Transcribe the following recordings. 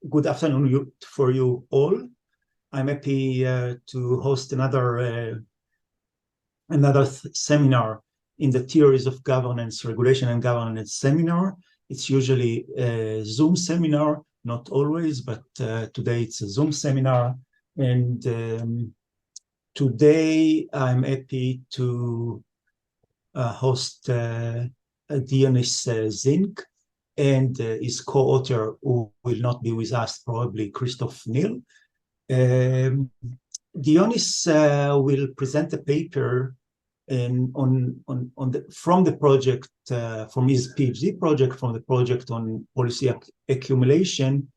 good afternoon for you all. I'm happy to host another seminar in the theories of governance, regulation and governance seminar. It's usually a Zoom seminar, not always, but today it's a Zoom seminar. And today I'm happy to host Dionys Zink and his co-author, who will not be with us, probably Christoph Knill. Dionys will present a paper from the project, from his PhD project, from the project on policy accumulation,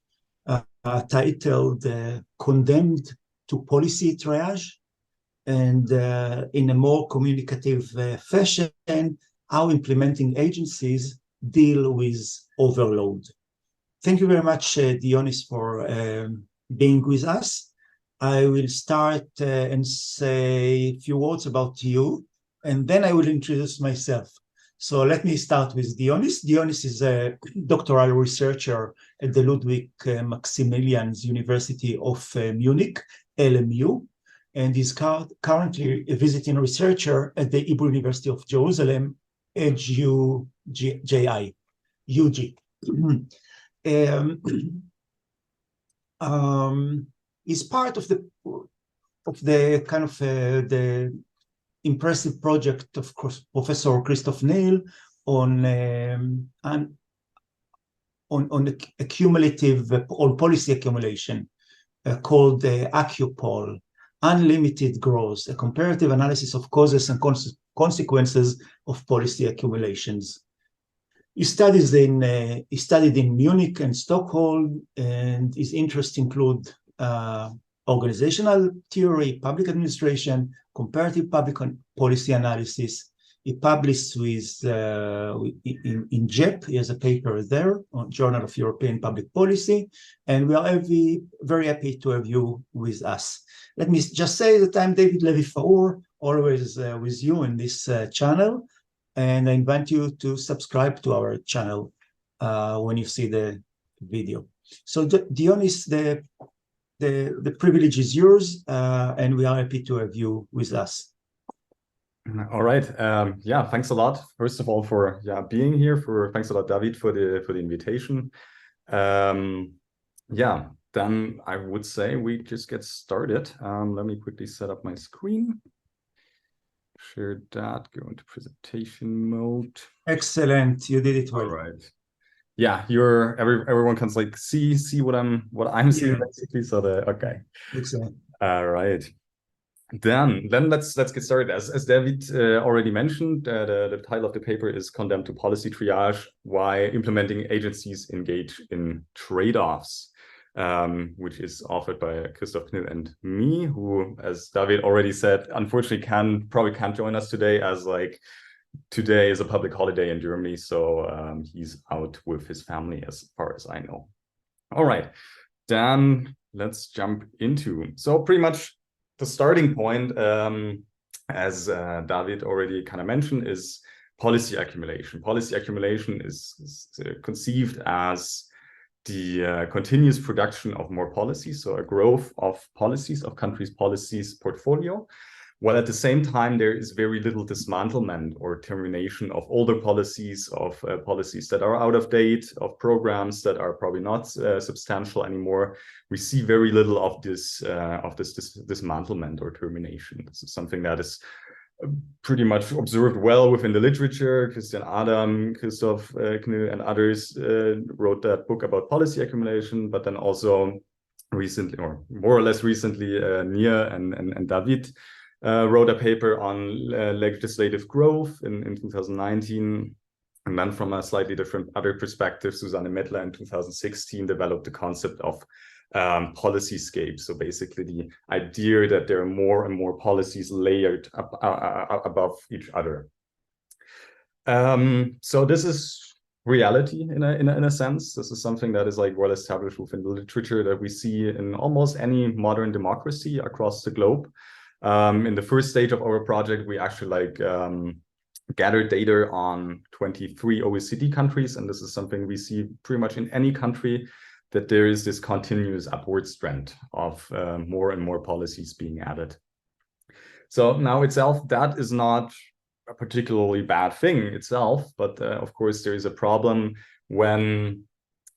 titled Condemned to Policy Triage, and in a more communicative fashion, how implementing agencies deal with overload. Thank you very much, Dionys, for being with us. I will start and say a few words about you, and then I will introduce myself. So let me start with Dionys. Dionys is a doctoral researcher at the Ludwig Maximilians University of Munich, LMU, and is currently a visiting researcher at the Hebrew University of Jerusalem, HUJ. Is part of the kind of the impressive project of Professor Christoph Knill on policy accumulation, called AccuPol, Unlimited Growth, a comparative analysis of causes and consequences of policy accumulations. He studied in Munich and Stockholm, and his interests include organizational theory, public administration, comparative public policy analysis. He published in JEP. He has a paper there on Journal of European Public Policy, and we are very happy to have you with us. Let me just say that I'm David Levy-Faour, always with you in this channel, and I invite you to subscribe to our channel when you see the video. So Dionys, the privilege is yours, and we are happy to have you with us. All right. Yeah, thanks a lot. First of all, for being here. Thanks a lot, David, for the invitation. Yeah, then I would say we just get started. Let me quickly set up my screen. Share that. Go into presentation mode. Excellent. You did it well. All right. Yeah, everyone can like see what I'm seeing basically. So okay. Excellent. All right. Then let's get started. As David already mentioned, the title of the paper is Condemned to Policy Triage: Why Implementing Agencies Engage in Trade-offs, which is authored by Christoph Knill and me, who, as David already said, unfortunately probably can't join us today, as like today is a public holiday in Germany, so he's out with his family as far as I know. All right, then let's jump into, so pretty much the starting point, as David already kind of mentioned, is policy accumulation. Policy accumulation is conceived as the continuous production of more policies, so a growth of policies, of countries' policies portfolio, while at the same time there is very little dismantlement or termination of older policies, of policies that are out of date, of programs that are probably not substantial anymore. We see very little of this dismantlement or termination. This is something that is pretty much observed well within the literature. Christian Adam, Christoph Knill, and others wrote that book about policy accumulation, but then also recently, or more or less recently, Nia and David wrote a paper on legislative growth in 2019, and then from a slightly different other perspective, Susanne Mettler in 2016 developed the concept of policyscape. So basically the idea that there are more and more policies layered above each other. So this is reality in a sense. This is something that is like well established within the literature that we see in almost any modern democracy across the globe. In the first stage of our project, we actually gathered data on 23 OECD countries, and this is something we see pretty much in any country that there is this continuous upwards trend of more and more policies being added. So now itself, that is not a particularly bad thing itself, but of course there is a problem when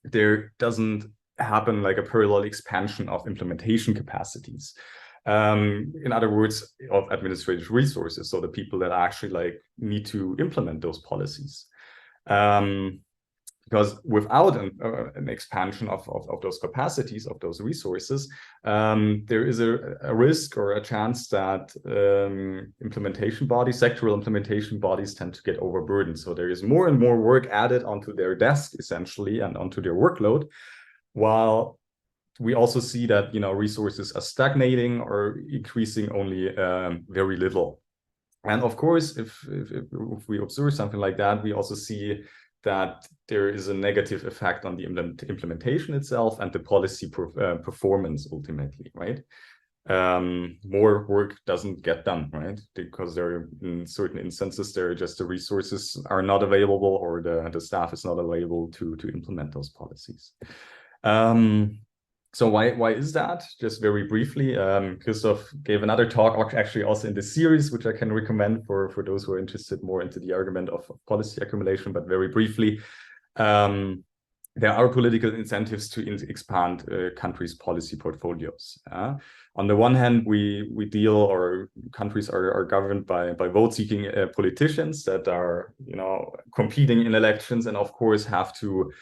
there doesn't happen like a parallel expansion of implementation capacities. In other words, of administrative resources, so the people that actually like need to implement those policies. Because without an expansion of those capacities, of those resources, there is a risk or a chance that implementation bodies, sectoral implementation bodies tend to get overburdened. So there is more and more work added onto their desk, essentially, and onto their workload, while we also see that, you know, resources are stagnating or increasing only very little. And of course, if we observe something like that, we also see that there is a negative effect on the implementation itself and the policy performance ultimately, right? More work doesn't get done, right? Because there are, in certain instances, there are just the resources are not available, or the staff is not available to implement those policies. So why is that? Just very briefly, Christoph gave another talk, actually also in the series, which I can recommend for those who are interested more into the argument of policy accumulation. But very briefly, there are political incentives to expand countries' policy portfolios. On the one hand, we deal, or countries are governed by vote-seeking politicians that are, you know, competing in elections, and of course have to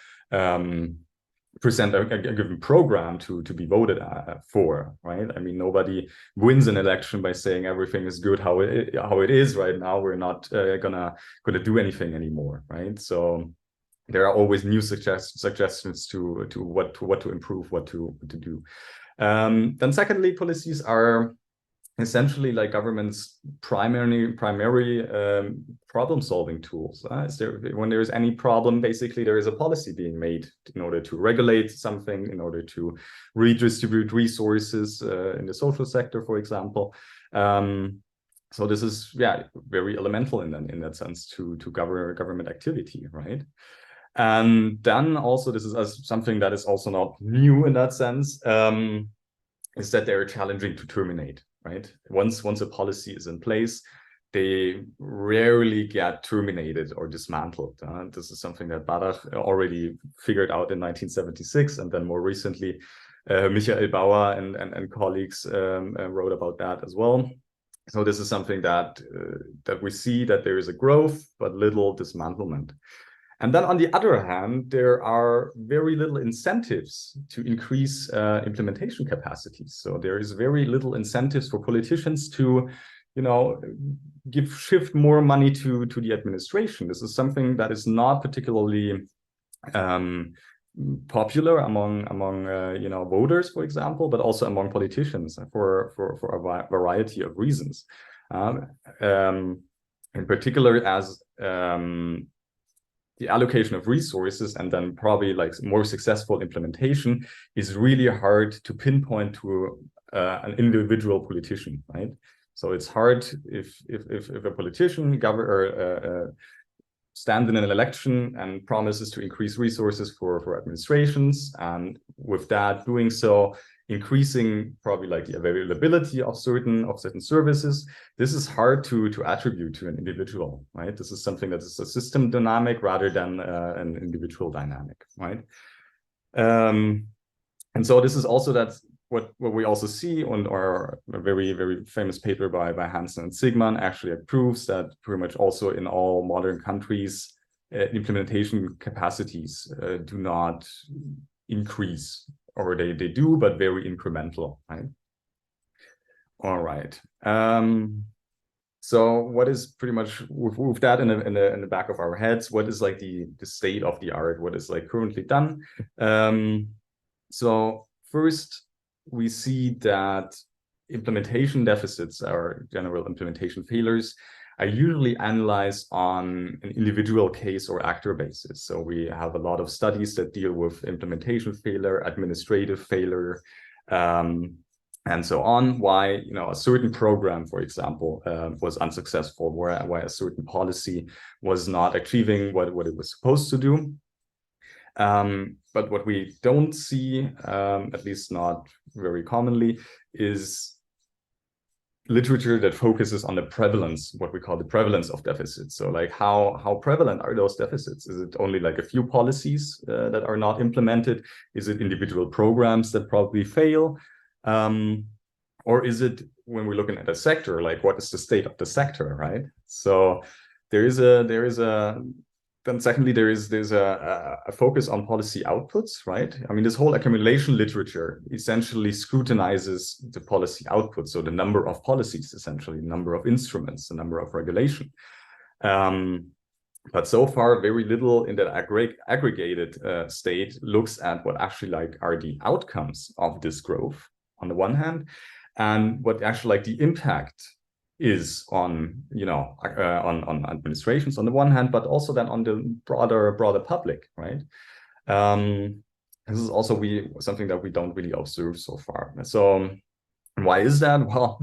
present a given program to be voted for, right? I mean, nobody wins an election by saying everything is good how it is right now. We're not gonna do anything anymore, right? So there are always new suggestions to what to improve, what to do. Then secondly, policies are essentially like government's primary problem-solving tools. When there is any problem, basically there is a policy being made in order to regulate something, in order to redistribute resources in the social sector, for example. So this is, yeah, very elemental in that sense to government activity, right? And then also, this is something that is also not new in that sense, is that they're challenging to terminate. Right? Once a policy is in place, they rarely get terminated or dismantled. This is something that Badach already figured out in 1976, and then more recently, Michael Bauer and colleagues wrote about that as well. So this is something that we see, that there is a growth, but little dismantlement. And then on the other hand, there are very little incentives to increase implementation capacities. So there is very little incentives for politicians to, you know, shift more money to the administration. This is something that is not particularly popular among you know, voters, for example, but also among politicians for a variety of reasons. In particular, as the allocation of resources and then probably like more successful implementation is really hard to pinpoint to an individual politician, right? So it's hard if a politician stands in an election and promises to increase resources for administrations, and with that doing so, increasing probably like the availability of certain services. This is hard to attribute to an individual, right? This is something that is a system dynamic rather than an individual dynamic, right? And so this is also what we also see on our very, very famous paper by Hansen and Sigman actually proves that pretty much also in all modern countries, implementation capacities do not increase, or they do, but very incremental, right? All right. So what is pretty much with that in the back of our heads, what is like the state of the art, what is like currently done? So first, we see that implementation deficits, or general implementation failures, are usually analyzed on an individual case or actor basis. So we have a lot of studies that deal with implementation failure, administrative failure, and so on. Why, you know, a certain program, for example, was unsuccessful, why a certain policy was not achieving what it was supposed to do. But what we don't see, at least not very commonly, is literature that focuses on the prevalence, what we call the prevalence of deficits. So like how prevalent are those deficits? Is it only like a few policies that are not implemented? Is it individual programs that probably fail? Or is it, when we're looking at a sector, like what is the state of the sector, right? So there's a focus on policy outputs, right? I mean, this whole accumulation literature essentially scrutinizes the policy output. So the number of policies, essentially, number of instruments, the number of regulation. But so far, very little in that aggregated state looks at what actually like are the outcomes of this growth on the one hand, and what actually like the impact is on, you know, on administrations on the one hand, but also then on the broader public, right? This is also something that we don't really observe so far. So why is that? Well,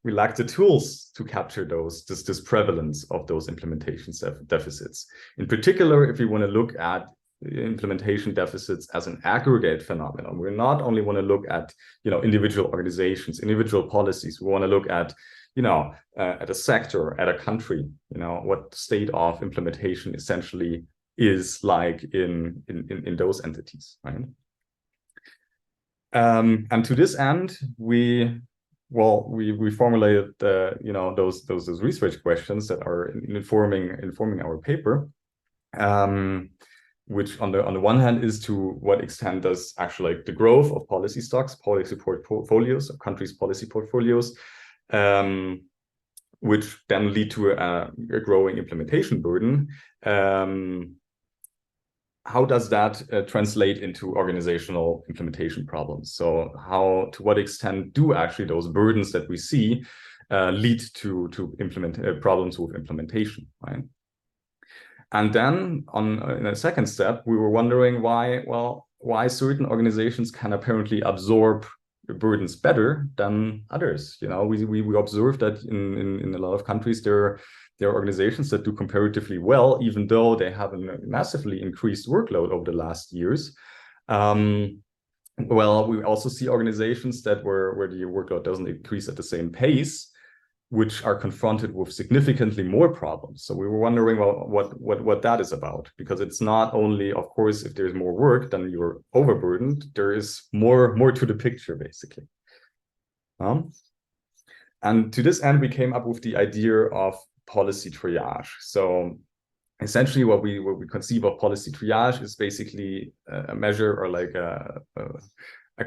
we lack the tools to capture this prevalence of those implementation deficits. In particular, if we want to look at implementation deficits as an aggregate phenomenon, we not only want to look at, you know, individual organizations, individual policies. We want to look at, you know, at a sector, at a country, you know, what the state of implementation essentially is like in those entities, right? And to this end, we formulated you know, those research questions that are informing our paper, which on the one hand is to what extent does actually like the growth of policy stocks, policy portfolios, or countries' policy portfolios, which then lead to a growing implementation burden. How does that translate into organizational implementation problems? So to what extent do actually those burdens that we see lead to problems with implementation, right? And then in a second step, we were wondering why certain organizations can apparently absorb burdens better than others. You know, we observed that in a lot of countries there are organizations that do comparatively well, even though they have a massively increased workload over the last years. Well, we also see organizations where the workload doesn't increase at the same pace, which are confronted with significantly more problems. So we were wondering, well, what that is about, because it's not only, of course, if there's more work, then you're overburdened. There is more to the picture, basically. And to this end, we came up with the idea of policy triage. So essentially, what we conceive of policy triage is basically a measure, or like a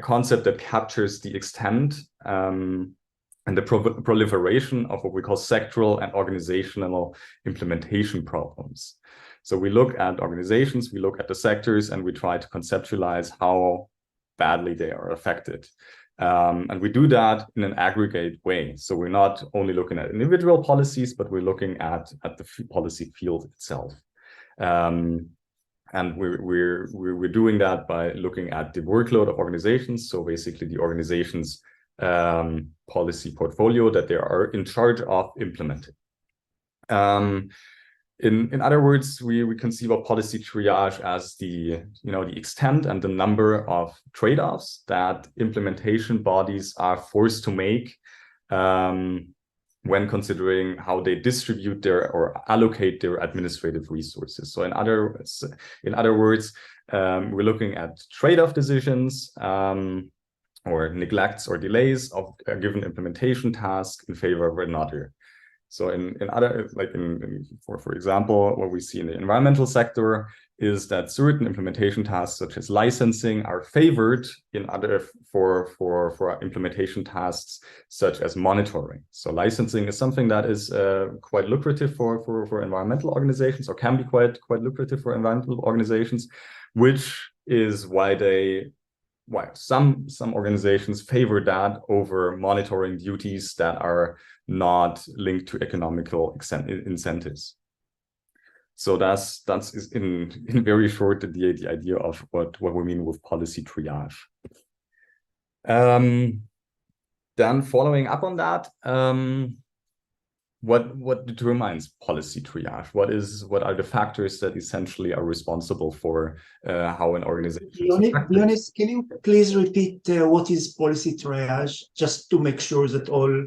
concept that captures the extent and the proliferation of what we call sectoral and organizational implementation problems. So we look at organizations, we look at the sectors, and we try to conceptualize how badly they are affected. And we do that in an aggregate way. So we're not only looking at individual policies, but we're looking at the policy field itself. And we're doing that by looking at the workload of organizations. So basically the organization's policy portfolio that they are in charge of implementing. In other words, we conceive of policy triage as the extent and the number of trade-offs that implementation bodies are forced to make when considering how they distribute or allocate their administrative resources. So in other words, we're looking at trade-off decisions or neglects or delays of a given implementation task in favor of another. So for example, what we see in the environmental sector is that certain implementation tasks, such as licensing, are favored for implementation tasks such as monitoring. So licensing is something that is quite lucrative for environmental organizations, or can be quite lucrative for environmental organizations, which is why some organizations favor that over monitoring duties that are not linked to economical incentives. So that's in very short the idea of what we mean with policy triage. Then following up on that, what determines policy triage? What are the factors that essentially are responsible for how an organization is affected? Dionys, can you please repeat what is policy triage, just to make sure that all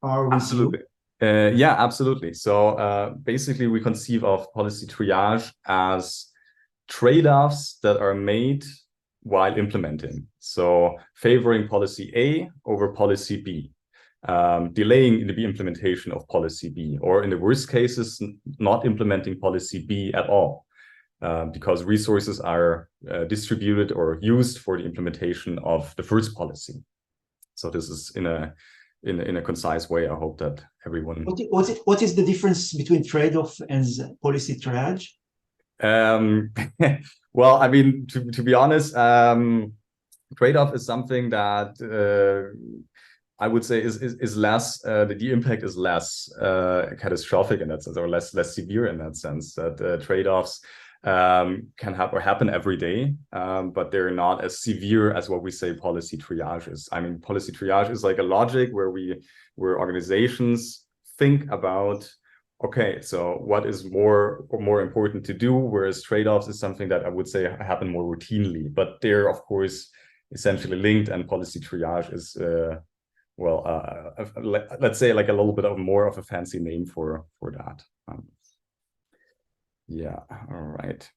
are with Absolutely. Yeah, absolutely. So basically, we conceive of policy triage as trade-offs that are made while implementing. So favoring policy A over policy B. Delaying the implementation of policy B, or in the worst cases, not implementing policy B at all, because resources are distributed or used for the implementation of the first policy. So this is in a concise way. I hope that everyone. What is the difference between trade-off and policy triage? Well, I mean, to be honest, trade-off is something that I would say is less, the impact is less catastrophic in that sense, or less severe in that sense, that trade-offs can happen every day, but they're not as severe as what we say policy triage is. I mean, policy triage is like a logic where organizations think about, okay, so what is more important to do, whereas trade-offs is something that I would say happen more routinely, but they're of course essentially linked, and policy triage is let's say like a little bit of more of a fancy name for that. Yeah, all right.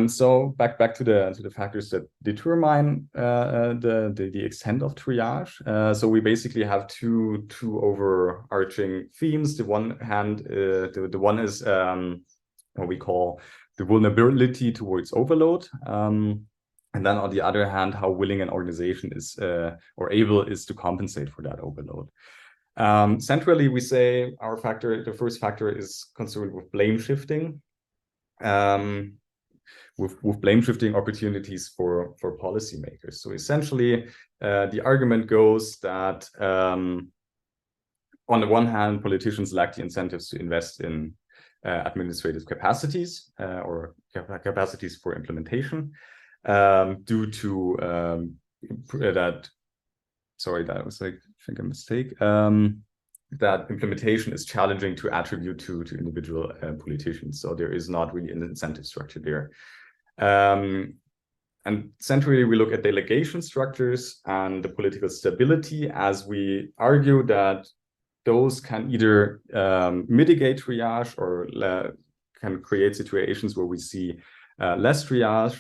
So back to the factors that determine the extent of triage. So we basically have two overarching themes. The one hand, the one is what we call the vulnerability towards overload. And then on the other hand, how willing an organization is or able is to compensate for that overload. Centrally, we say the first factor is concerned with blame shifting, with blame shifting opportunities for policymakers. So essentially, the argument goes that on the one hand, politicians lack the incentives to invest in administrative capacities or capacities for implementation. Due to that was like, I think a mistake, that implementation is challenging to attribute to individual politicians. So there is not really an incentive structure there. And centrally, we look at delegation structures and the political stability, as we argue that those can either mitigate triage or can create situations where we see less triage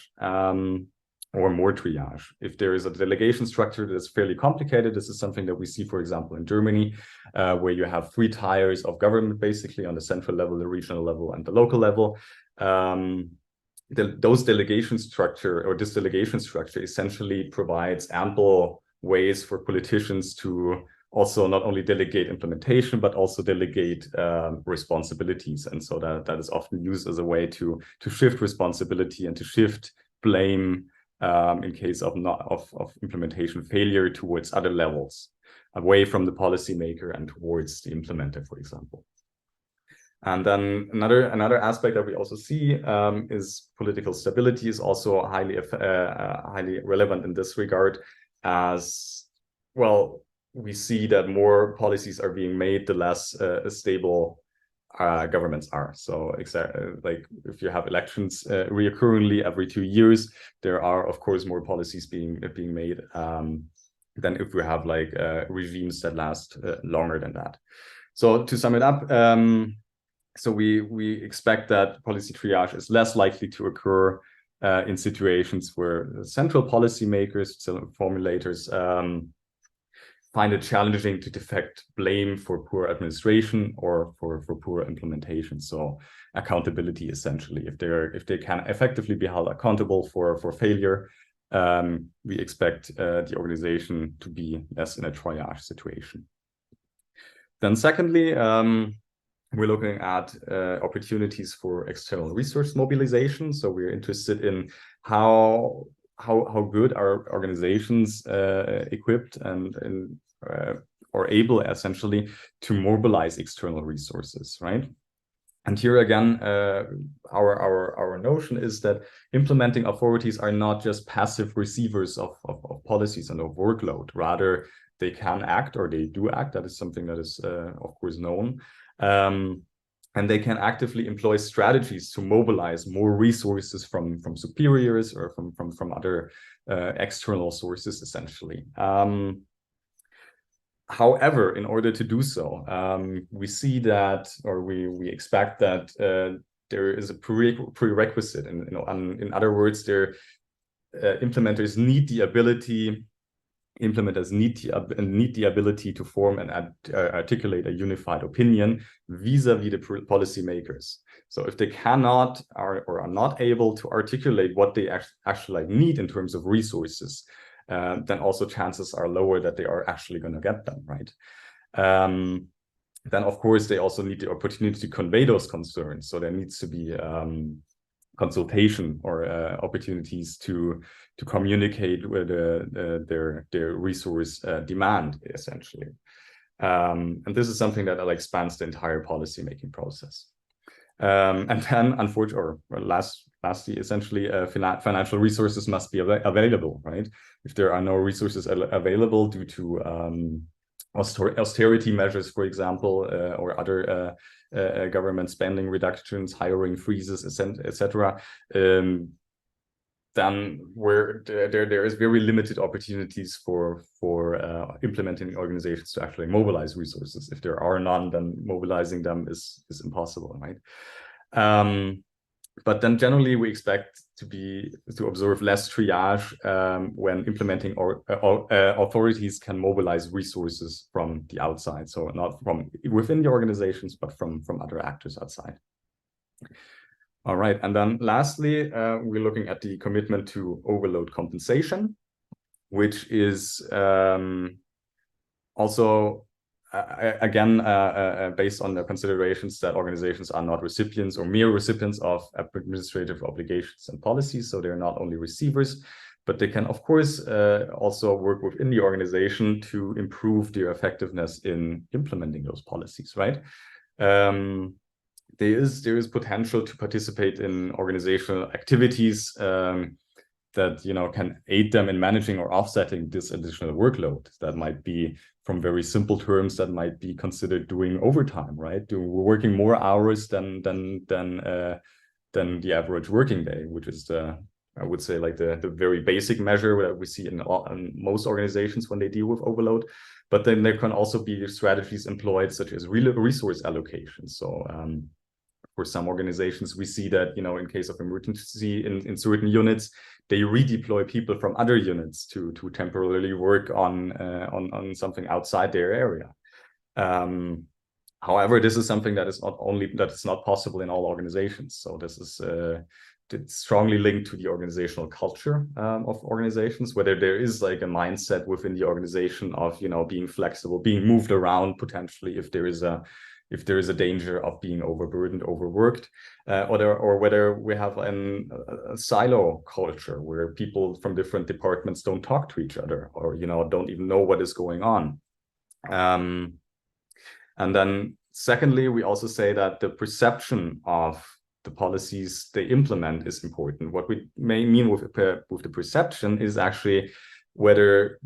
or more triage. If there is a delegation structure that's fairly complicated, this is something that we see, for example, in Germany, where you have 3 tiers of government, basically on the central level, the regional level, and the local level. This delegation structure essentially provides ample ways for politicians to also not only delegate implementation, but also delegate responsibilities. And so that is often used as a way to shift responsibility and to shift blame in case of implementation failure towards other levels, away from the policymaker and towards the implementer, for example. And then another aspect that we also see is political stability is also highly relevant in this regard, as well. We see that more policies are being made, the less stable governments are. So like if you have elections reoccurringly every 2 years, there are of course more policies being made than if we have like regimes that last longer than that. So to sum it up, so we expect that policy triage is less likely to occur in situations where central policymakers, formulators, find it challenging to deflect blame for poor administration or for poor implementation. So accountability, essentially, if they can effectively be held accountable for failure, we expect the organization to be less in a triage situation. Then secondly, we're looking at opportunities for external resource mobilization. So we're interested in how good are organizations equipped and or able essentially to mobilize external resources, right? And here again, our notion is that implementing authorities are not just passive receivers of policies and of workload. Rather, they can act, or they do act. That is something that is, of course, known. And they can actively employ strategies to mobilize more resources from superiors or from other external sources, essentially. However, in order to do so, we see that, or we expect that there is a prerequisite. In other words, implementers need the ability. Implementers need the ability to form and articulate a unified opinion vis-a-vis the policymakers. So if they cannot or are not able to articulate what they actually need in terms of resources, then also chances are lower that they are actually going to get them, right? Then, of course, they also need the opportunity to convey those concerns. So there needs to be consultation or opportunities to communicate with their resource demand, essentially. And this is something that expands the entire policy-making process. And then, unfortunately, or lastly, essentially, financial resources must be available, right? If there are no resources available due to austerity measures, for example, or other government spending reductions, hiring freezes, etc., then where there is very limited opportunities for implementing organizations to actually mobilize resources. If there are none, then mobilizing them is impossible, right? But then generally we expect to observe less triage when implementing authorities can mobilize resources from the outside. So not from within the organizations, but from other actors outside. All right, and then lastly, we're looking at the commitment to overload compensation, which is also again, based on the considerations that organizations are not recipients or mere recipients of administrative obligations and policies. So they're not only receivers, but they can, of course, also work within the organization to improve their effectiveness in implementing those policies, right? There is potential to participate in organizational activities that can aid them in managing or offsetting this additional workload. That might be, from very simple terms, that might be considered doing overtime, right? We're working more hours than the average working day, which is I would say the very basic measure that we see in most organizations when they deal with overload. But then there can also be strategies employed, such as resource allocation. So for some organizations, we see that, in case of emergency in certain units, they redeploy people from other units to temporarily work on something outside their area. However, this is something that is not possible in all organizations. So this is it's strongly linked to the organizational culture of organizations, whether there is like a mindset within the organization of being flexible, being moved around potentially if there is a danger of being overburdened, overworked, or whether we have a silo culture where people from different departments don't talk to each other, or don't even know what is going on. And then secondly, we also say that the perception of the policies they implement is important. What we may mean with the perception is actually whether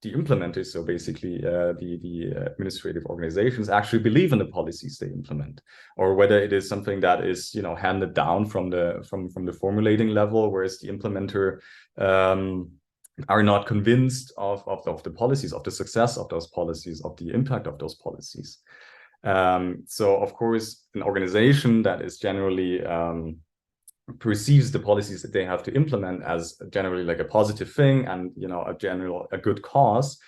the implementers, so basically the administrative organizations, actually believe in the policies they implement, or whether it is something that is handed down from the formulating level, whereas the implementer are not convinced of the policies, of the success of those policies, of the impact of those policies. So of course, an organization that is generally perceives the policies that they have to implement as generally like a positive thing and a good cause,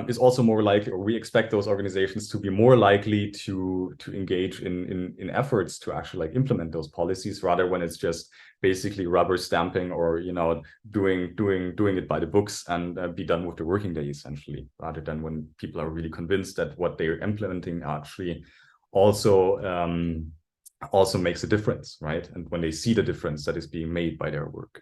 is also more likely, or we expect those organizations to be more likely to engage in efforts to actually implement those policies, rather when it's just basically rubber stamping or doing it by the books and be done with the working day, essentially, rather than when people are really convinced that what they're implementing actually also makes a difference, right? And when they see the difference that is being made by their work.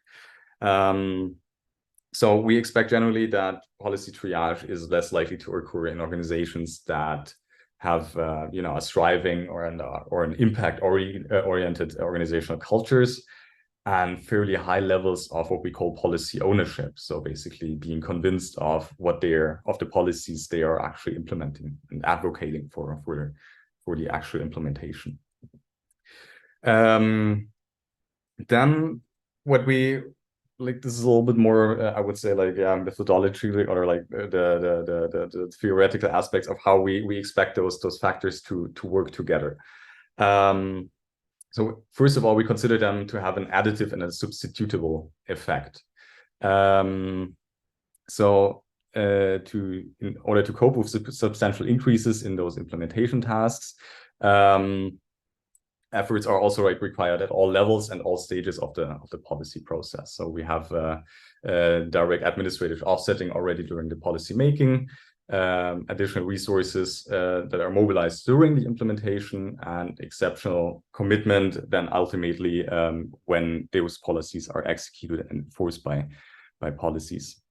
So we expect generally that policy triage is less likely to occur in organizations that have a striving or an impact-oriented organizational cultures and fairly high levels of what we call policy ownership. So basically being convinced of the policies they are actually implementing and advocating for the actual implementation. Then what we like, this is a little bit more, I would say, like methodology, or like the theoretical aspects of how we expect those factors to work together. So first of all, we consider them to have an additive and a substitutable effect. In order to cope with substantial increases in those implementation tasks, efforts are also required at all levels and all stages of the policy process. So we have direct administrative offsetting already during the policy making, additional resources that are mobilized during the implementation, and exceptional commitment then ultimately when those policies are executed and enforced by policies.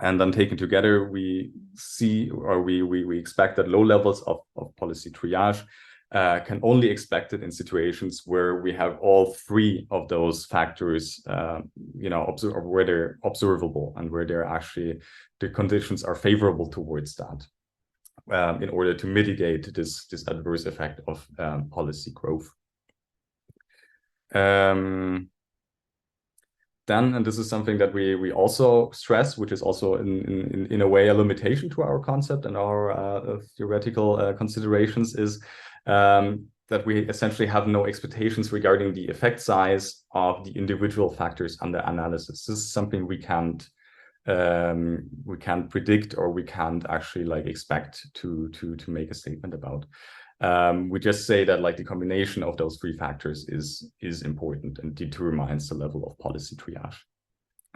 And then taken together, we see, or we expect that low levels of policy triage can only expect it in situations where we have all three of those factors, where they're observable and where they're actually, the conditions are favorable towards that, in order to mitigate this adverse effect of policy growth. Then, and this is something that we also stress, which is also in a way a limitation to our concept and our theoretical considerations, is that we essentially have no expectations regarding the effect size of the individual factors under analysis. This is something we can't predict, or we can't actually like expect to make a statement about. We just say that like the combination of those three factors is important and determines the level of policy triage.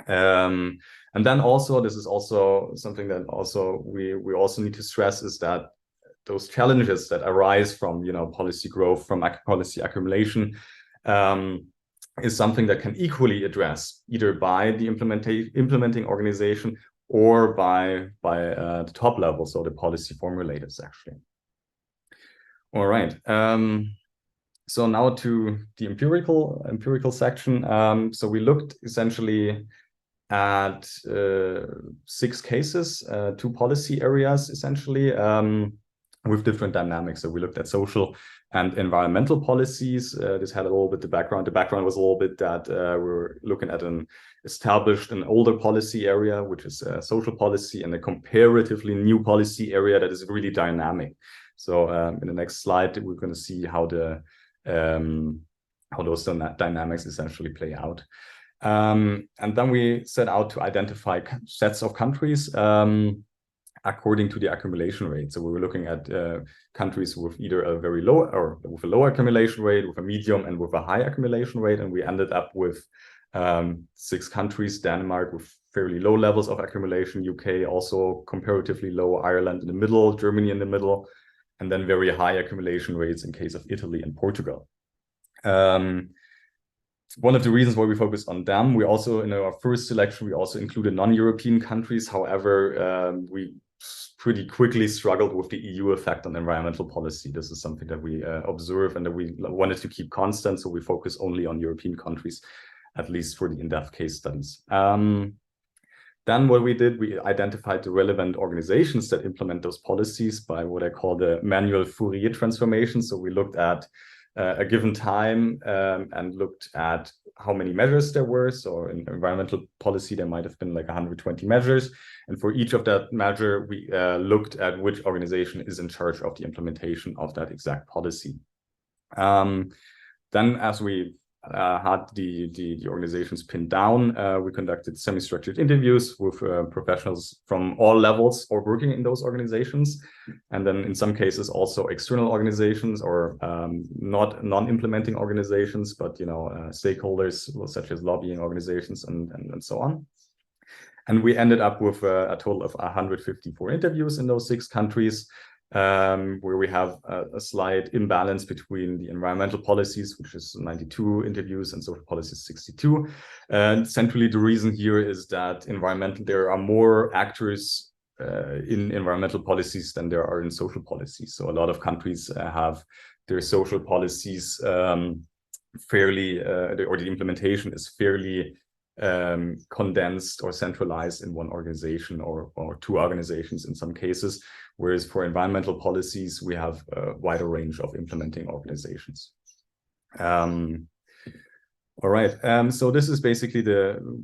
And then also, this is also something that also we also need to stress, is that those challenges that arise from policy growth, from policy accumulation, is something that can equally address either by the implementing organization or by the top level, so the policy formulators actually. All right. So now to the empirical section. So we looked essentially at 6 cases, 2 policy areas essentially, with different dynamics. So we looked at social and environmental policies. This had a little bit the background. The background was a little bit that we're looking at an established and older policy area, which is social policy, and a comparatively new policy area that is really dynamic. So in the next slide, we're going to see how those dynamics essentially play out. And then we set out to identify sets of countries according to the accumulation rate. So we were looking at countries with either a very low, or with a low accumulation rate, with a medium, and with a high accumulation rate. And we ended up with 6 countries: Denmark with fairly low levels of accumulation, UK also comparatively low, Ireland in the middle, Germany in the middle, and then very high accumulation rates in case of Italy and Portugal. One of the reasons why we focused on them, we also, in our first selection, we also included non-European countries. However, we pretty quickly struggled with the EU effect on environmental policy. This is something that we observe and that we wanted to keep constant, so we focus only on European countries, at least for the in-depth case studies. Then what we did, we identified the relevant organizations that implement those policies by what I call the manual Fourier transformation. So we looked at a given time and looked at how many measures there were. So in environmental policy, there might have been like 120 measures. And for each of that measure, we looked at which organization is in charge of the implementation of that exact policy. Then as we had the organizations pinned down, we conducted semi-structured interviews with professionals from all levels or working in those organizations, and then in some cases also external organizations, or non-implementing organizations, but stakeholders such as lobbying organizations and so on. And we ended up with a total of 154 interviews in those 6 countries. Where we have a slight imbalance between the environmental policies, which is 92 interviews, and social policies 62. And centrally, the reason here is that there are more actors in environmental policies than there are in social policies. So a lot of countries have their social policies fairly, or the implementation is fairly condensed or centralized in one organization or 2 organizations in some cases, whereas for environmental policies, we have a wider range of implementing organizations. All right, so this is basically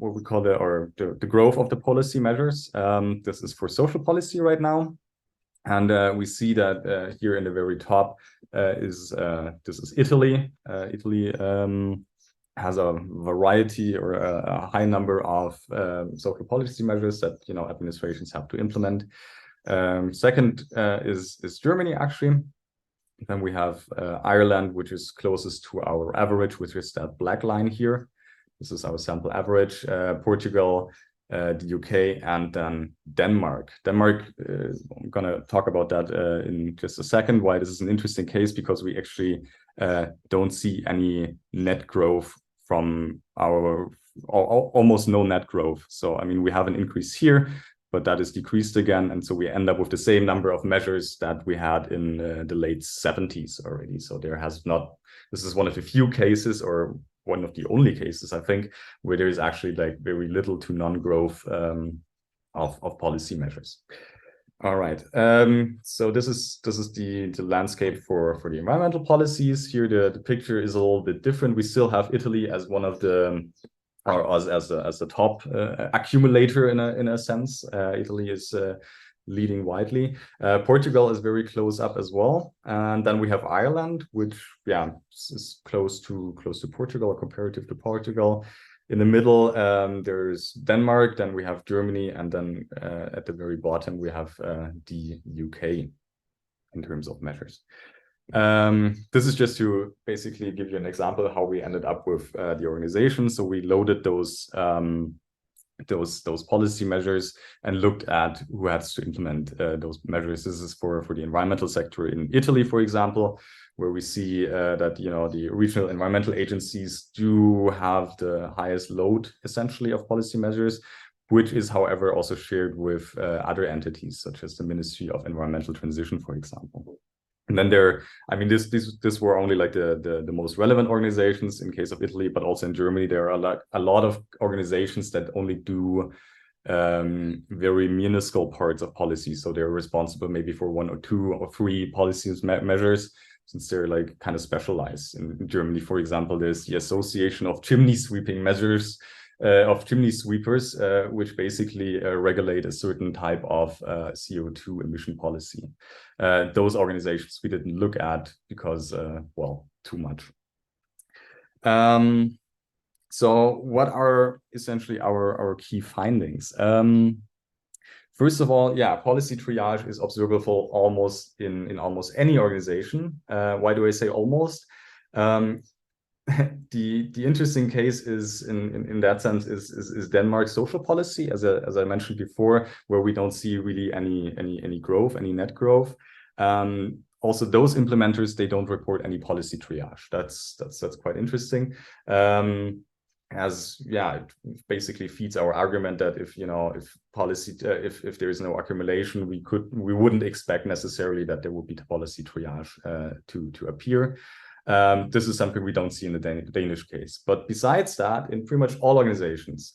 what we call the growth of the policy measures. This is for social policy right now. And we see that here in the very top this is Italy. Italy has a variety or a high number of social policy measures that administrations have to implement. Second is Germany, actually. Then we have Ireland, which is closest to our average, which is that black line here. This is our sample average. Portugal, the UK, and then Denmark. Denmark, I'm going to talk about that in just a second, why this is an interesting case, because we actually don't see any net growth from almost no net growth. So, I mean, we have an increase here, but that is decreased again. And so we end up with the same number of measures that we had in the late 70s already. So there has not, this is one of the few cases, or one of the only cases, I think, where there is actually like very little to non-growth of policy measures. All right. So this is the landscape for the environmental policies. Here the picture is a little bit different. We still have Italy as one of the as the top accumulator in a sense. Italy is leading widely. Portugal is very close up as well, and then we have Ireland, which is close to Portugal, or comparative to Portugal. In the middle, there's Denmark, then we have Germany, and then at the very bottom we have the UK in terms of measures. This is just to basically give you an example of how we ended up with the organization. So we loaded those policy measures and looked at who has to implement those measures. This is for the environmental sector in Italy, for example, where we see that the regional environmental agencies do have the highest load, essentially, of policy measures, which is, however, also shared with other entities, such as the Ministry of Environmental Transition, for example. And then this were only like the most relevant organizations in case of Italy, but also in Germany, there are a lot of organizations that only do very minuscule parts of policy. So they're responsible maybe for 1 or 2 or 3 policies measures, since they're like kind of specialized. In Germany, for example, there's the Association of Chimney Sweeping Measures, of chimney sweepers, which basically regulate a certain type of CO2 emission policy. Those organizations we didn't look at because, well, too much. So what are essentially our key findings? First of all, policy triage is observable almost in almost any organization. Why do I say almost? The interesting case is in that sense is Denmark's social policy, as I mentioned before, where we don't see really any growth, any net growth. Also, those implementers, they don't report any policy triage. That's quite interesting. It basically feeds our argument that if there is no accumulation, we wouldn't expect necessarily that there would be policy triage to appear. This is something we don't see in the Danish case. But besides that, in pretty much all organizations.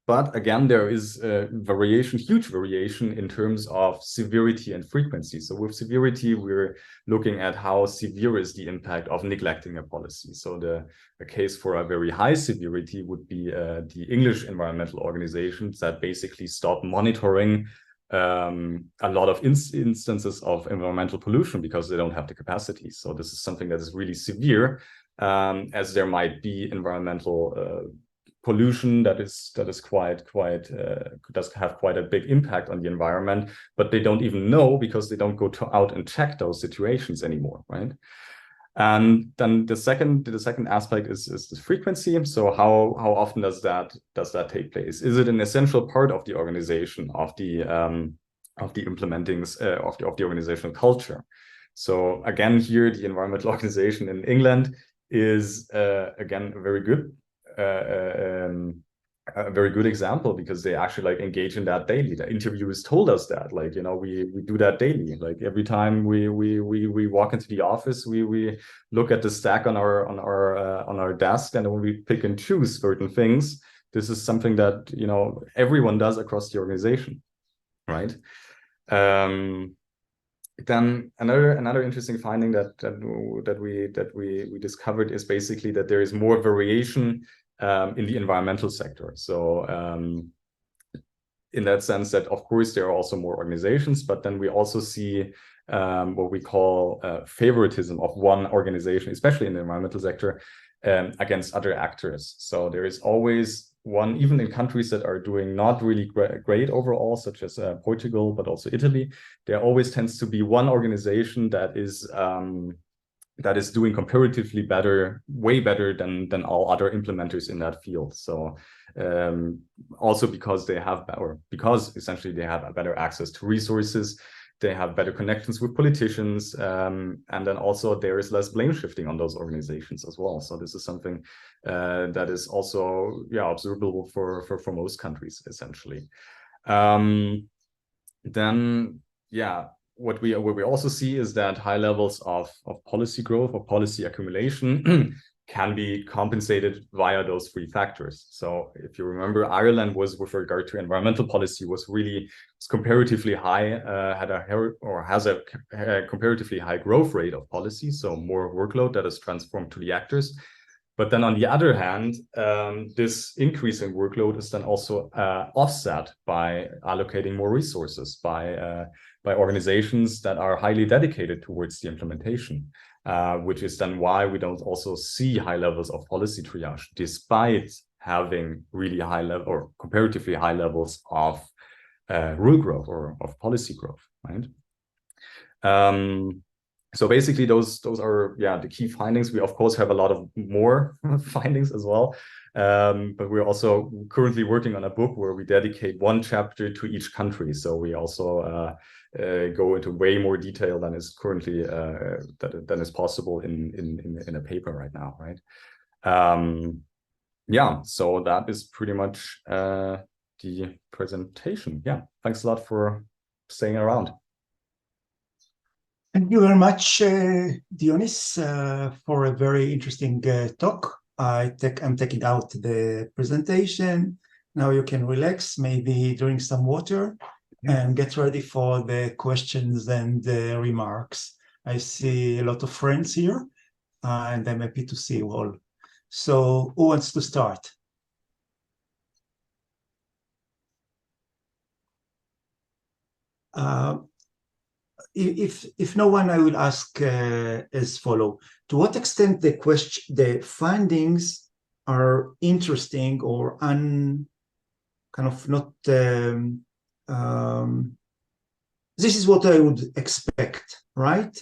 But again, there is huge variation in terms of severity and frequency. So with severity, we're looking at how severe is the impact of neglecting a policy. So the case for a very high severity would be the English environmental organizations that basically stop monitoring a lot of instances of environmental pollution because they don't have the capacity. So this is something that is really severe, as there might be environmental pollution that is does have quite a big impact on the environment, but they don't even know because they don't go out and check those situations anymore, right? And then the second aspect is the frequency. So how often does that take place? Is it an essential part of the organization, of the implementings of the organizational culture? So again, here the environmental organization in England is again a very good example, because they actually engage in that daily. The interviewers told us that, we do that daily. Like every time we walk into the office, we look at the stack on our desk, and when we pick and choose certain things, this is something that everyone does across the organization, right? Then another interesting finding that we discovered is basically that there is more variation in the environmental sector. So in that sense, that of course there are also more organizations, but then we also see what we call favoritism of one organization, especially in the environmental sector, against other actors. So there is always one, even in countries that are doing not really great overall, such as Portugal, but also Italy, there always tends to be one organization that is doing comparatively better, way better than all other implementers in that field. So also because they have, or because essentially they have a better access to resources, they have better connections with politicians, and then also there is less blame shifting on those organizations as well. So this is something that is also observable for most countries essentially. Then what we also see is that high levels of policy growth or policy accumulation can be compensated via those three factors. So if you remember, Ireland was, with regard to environmental policy, was comparatively high, has a comparatively high growth rate of policy, so more workload that is transformed to the actors. But then on the other hand, this increase in workload is then also offset by allocating more resources by organizations that are highly dedicated towards the implementation. Which is then why we don't also see high levels of policy triage, despite having really high level or comparatively high levels of rule growth or of policy growth, right? So basically, those are the key findings. We of course have a lot of more findings as well, but we're also currently working on a book where we dedicate one chapter to each country. So we also go into way more detail than is currently than is possible in a paper right now, right? So that is pretty much the presentation. Thanks a lot for staying around. Thank you very much, Dionys, for a very interesting talk. I'm taking out the presentation. Now you can relax, maybe drink some water, and get ready for the questions and the remarks. I see a lot of friends here, and I'm happy to see you all. So who wants to start? If no one, I will ask as follow. To what extent the findings are interesting or this is what I would expect, right?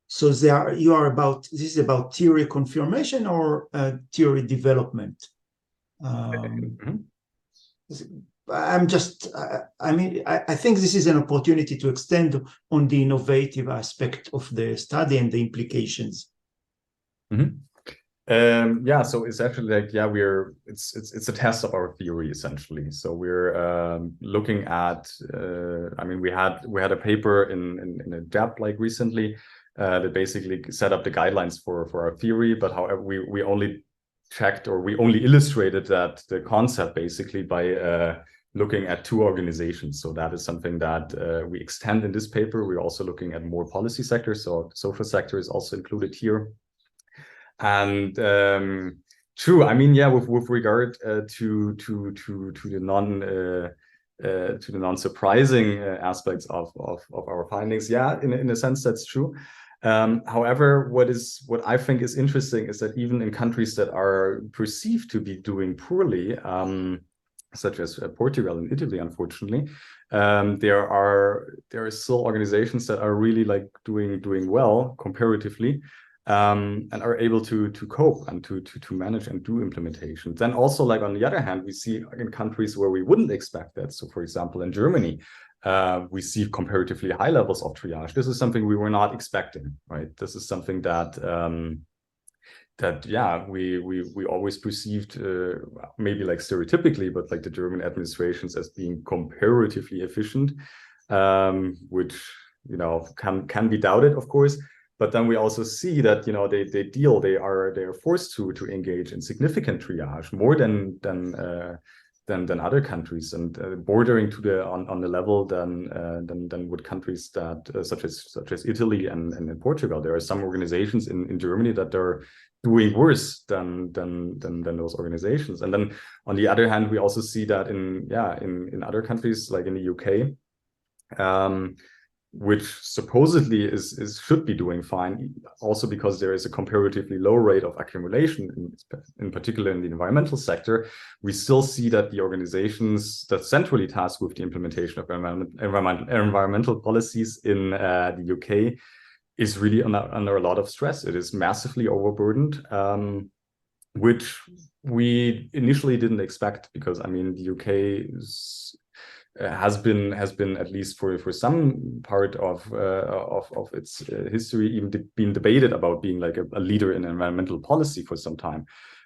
So this is about theory confirmation or theory development? I think this is an opportunity to extend on the innovative aspect of the study and the implications. So it's actually like, it's a test of our theory essentially. So we're looking at, we had a paper in a JAP like recently that basically set up the guidelines for our theory, but however, we only checked, or we only illustrated that the concept basically by looking at two organizations. So that is something that we extend in this paper. We're also looking at more policy sectors. So the social sector is also included here. And true, with regard to the non-surprising aspects of our findings, in a sense that's true. However, what I think is interesting is that even in countries that are perceived to be doing poorly, such as Portugal and Italy, unfortunately, there are still organizations that are really like doing well comparatively, and are able to cope and to manage and do implementation. Then also, like on the other hand, we see in countries where we wouldn't expect that. So for example, in Germany, we see comparatively high levels of triage. This is something we were not expecting, right? This is something that we always perceived, maybe like stereotypically, but like the German administrations as being comparatively efficient, which can be doubted, of course. But then we also see that they are forced to engage in significant triage, more than than other countries, and bordering to the on the level than with countries that such as Italy and in Portugal. There are some organizations in Germany that are doing worse than those organizations. And then on the other hand, we also see that in other countries like in the UK, which supposedly should be doing fine, also because there is a comparatively low rate of accumulation, in particular in the environmental sector. We still see that the organizations that centrally tasked with the implementation of environmental policies in the UK is really under a lot of stress. It is massively overburdened, which we initially didn't expect, because I mean the UK has been at least for some part of its history even been debated about being like a leader in environmental policy for some time.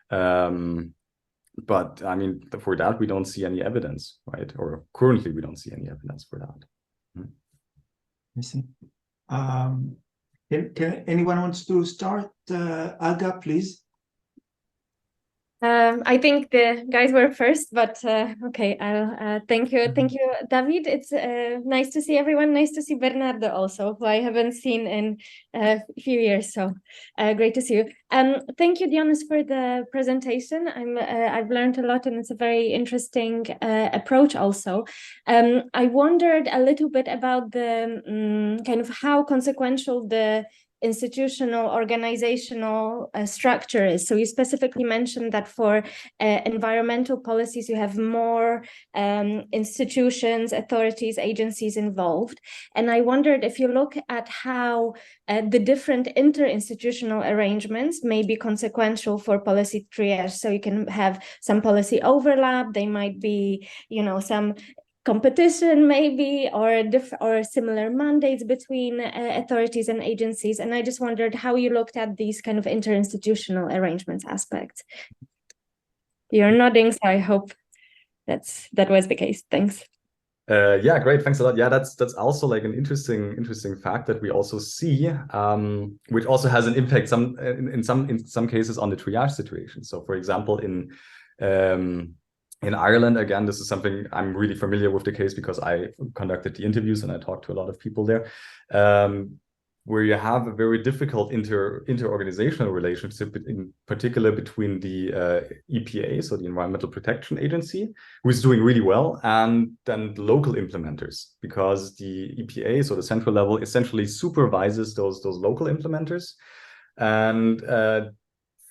But I mean, for that we don't see any evidence, right? Or currently we don't see any evidence for that. I see. Can anyone wants to start? Aga, please. I think the guys were first, but okay, I'll thank you, David. It's nice to see everyone. Nice to see Bernardo also, who I haven't seen in a few years. So great to see you. Thank you, Dionys, for the presentation. I've learned a lot, and it's a very interesting approach. Also, I wondered a little bit about the kind of how consequential the institutional organizational structure is. So you specifically mentioned that for environmental policies, you have more institutions, authorities, agencies involved. And I wondered if you look at how the different interinstitutional arrangements may be consequential for policy triage. So you can have some policy overlap. They might be, some competition maybe, or similar mandates between authorities and agencies. And I just wondered how you looked at these kind of interinstitutional arrangements aspects. You're nodding, so I hope that was the case. Thanks. Yeah, great. Thanks a lot. Yeah, that's also like an interesting fact that we also see, which also has an impact in some cases on the triage situation. So, for example, in Ireland, again, this is something I'm really familiar with the case because I conducted the interviews and I talked to a lot of people there, where you have a very difficult inter-organizational relationship, in particular between the EPA, so the Environmental Protection Agency, who is doing really well, and then the local implementers, because the EPA, so the central level, essentially supervises those local implementers and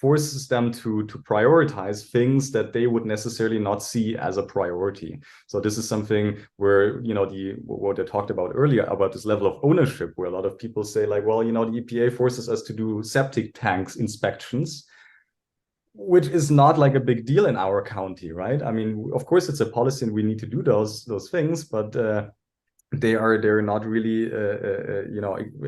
forces them to prioritize things that they would necessarily not see as a priority. So this is something where, what I talked about earlier about this level of ownership, where a lot of people say like, well, the EPA forces us to do septic tanks inspections, which is not like a big deal in our county, right? I mean, of course it's a policy and we need to do those things, but they're not really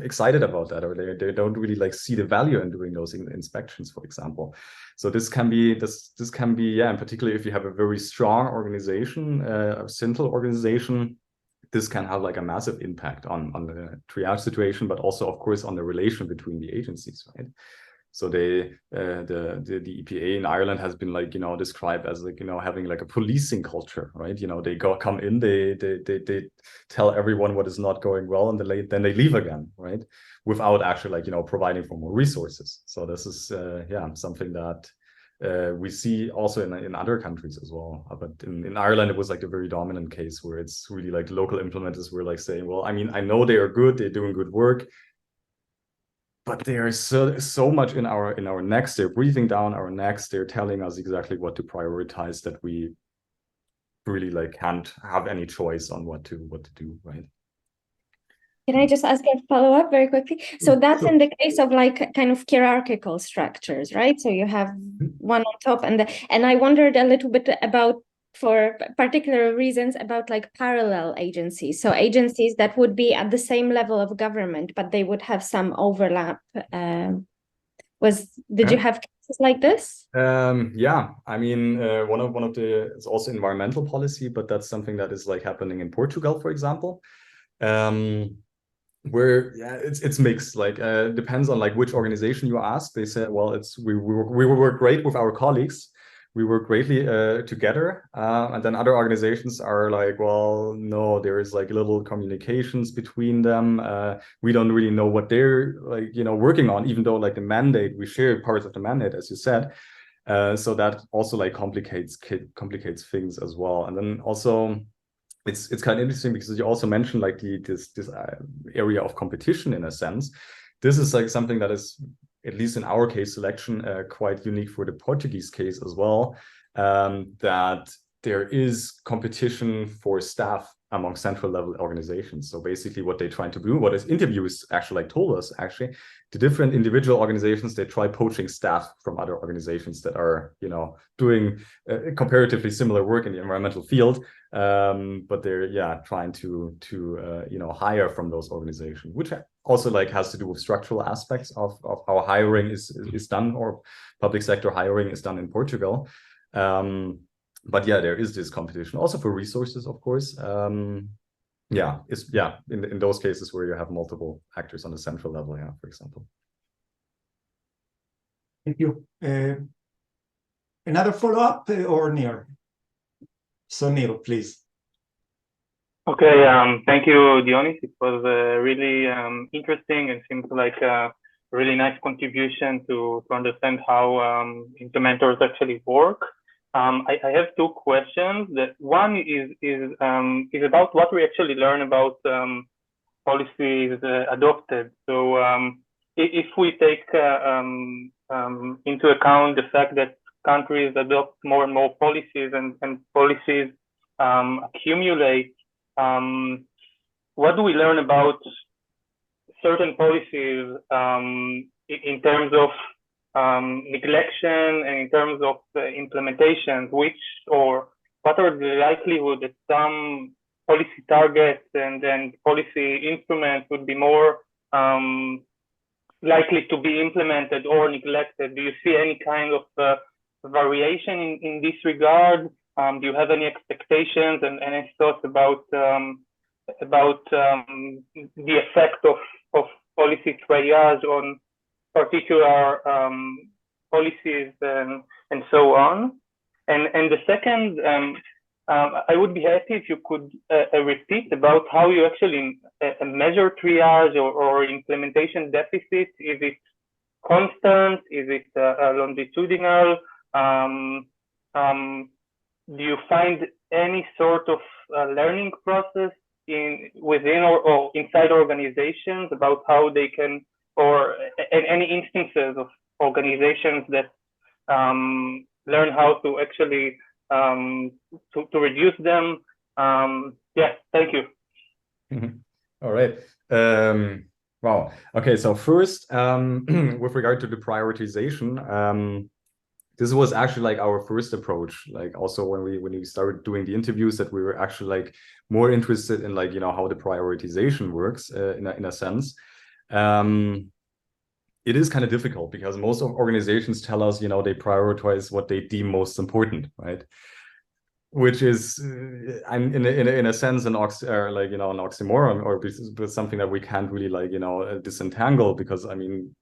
excited about that, or they don't really like see the value in doing those inspections, for example. So this can be in particular if you have a very strong organization, a central organization, this can have like a massive impact on the triage situation, but also of course on the relation between the agencies, right? So the EPA in Ireland has been like, described as like, having like a policing culture, right? They come in, they tell everyone what is not going well, and then they leave again, right? Without actually like, providing for more resources. So this is, something that we see also in other countries as well. But in Ireland, it was like a very dominant case where it's really like local implementers were like saying, well, I mean, I know they are good, they're doing good work, but there is so much in our necks. They're breathing down our necks. They're telling us exactly what to prioritize that we really like can't have any choice on what to do, right? Can I just ask a follow-up very quickly? So that's in the case of like kind of hierarchical structures, right? So you have one on top, and I wondered a little bit about, for particular reasons, about like parallel agencies. So agencies that would be at the same level of government, but they would have some overlap. Did you have cases like this? Yeah, I mean, one of the, it's also environmental policy, but that's something that is like happening in Portugal, for example. Where it's mixed, like depends on like which organization you ask. They say, well, we work great with our colleagues, we work greatly together, and then other organizations are like, well, no, there is like little communications between them. We don't really know what they're like, working on, even though like the mandate, we share parts of the mandate, as you said. So that also like complicates things as well. And then also it's kind of interesting because you also mentioned like this area of competition in a sense. This is like something that is, at least in our case selection, quite unique for the Portuguese case as well, that there is competition for staff among central level organizations. So basically what they're trying to do, what his interviews actually like told us, actually, the different individual organizations, they try poaching staff from other organizations that are, doing comparatively similar work in the environmental field, but they're trying to hire from those organizations, which also like has to do with structural aspects of how hiring is done, or public sector hiring is done in Portugal. But yeah, there is this competition also for resources, of course. In those cases where you have multiple actors on the central level, for example. Thank you. Another follow-up or Nir? So Nir, please. Okay, thank you, Dionys. It was really interesting and seems like a really nice contribution to understand how implementers actually work. I have two questions. One is about what we actually learn about policies adopted. So if we take into account the fact that countries adopt more and more policies and policies accumulate, what do we learn about certain policies in terms of neglection and in terms of implementation, what are the likelihood that some policy targets and then policy instruments would be more likely to be implemented or neglected? Do you see any kind of variation in this regard? Do you have any expectations and any thoughts about the effect of policy triage on particular policies and so on? And the second, I would be happy if you could repeat about how you actually measure triage or implementation deficit. Is it constant? Is it longitudinal? Do you find any sort of learning process within or inside organizations about how they can, or any instances of organizations that learn how to actually to reduce them? Thank you. All right. Wow. Okay. So first, with regard to the prioritization, this was actually like our first approach. Like also when we started doing the interviews, that we were actually like more interested in like how the prioritization works in a sense. It is kind of difficult because most of organizations tell us they prioritize what they deem most important, right? Which is in a sense an oxymoron, or something that we can't really disentangle, because I mean,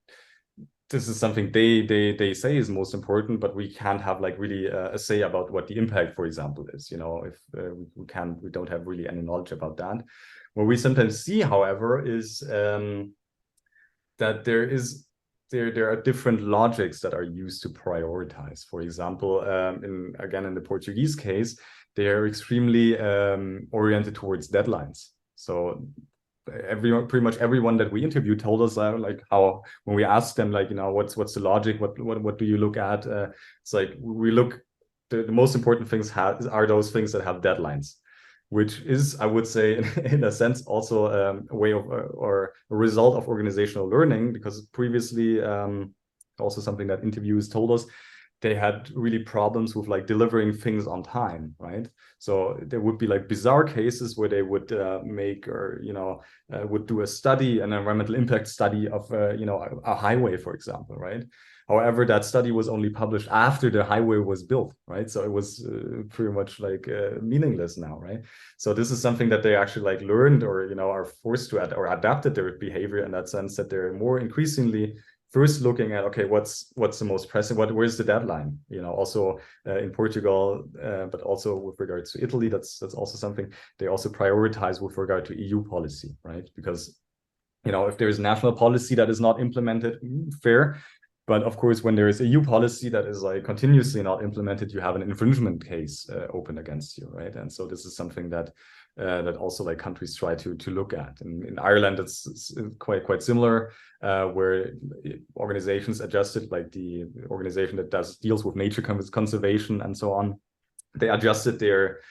this is something they say is most important, but we can't have like really a say about what the impact, for example, is. If we don't have really any knowledge about that. What we sometimes see, however, is that there are different logics that are used to prioritize. For example, in the Portuguese case, they are extremely oriented towards deadlines. So pretty much everyone that we interviewed told us like how, when we asked them what's the logic, what do you look at, it's like we look, the most important things are those things that have deadlines, which is, I would say, in a sense also a way of or a result of organizational learning, because previously also something that interviewers told us, they had really problems with like delivering things on time, right? So there would be like bizarre cases where they would make or would do a study, an environmental impact study of a highway, for example, right? However, that study was only published after the highway was built, right? So it was pretty much like meaningless now, right? So this is something that they actually like learned, or are forced to or adapted their behavior in that sense, that they're more increasingly first looking at, okay, what's the most pressing, where's the deadline, you know, also in Portugal, but also with regards to Italy, that's also something they also prioritize with regard to EU policy, right? Because, you know, if there is national policy that is not implemented, fair. But of course, when there is EU policy that is like continuously not implemented, you have an infringement case open against you, right? And so this is something that that also like countries try to look at. In Ireland, it's quite similar, where organizations adjusted, like the organization that deals with nature conservation and so on, they adjusted their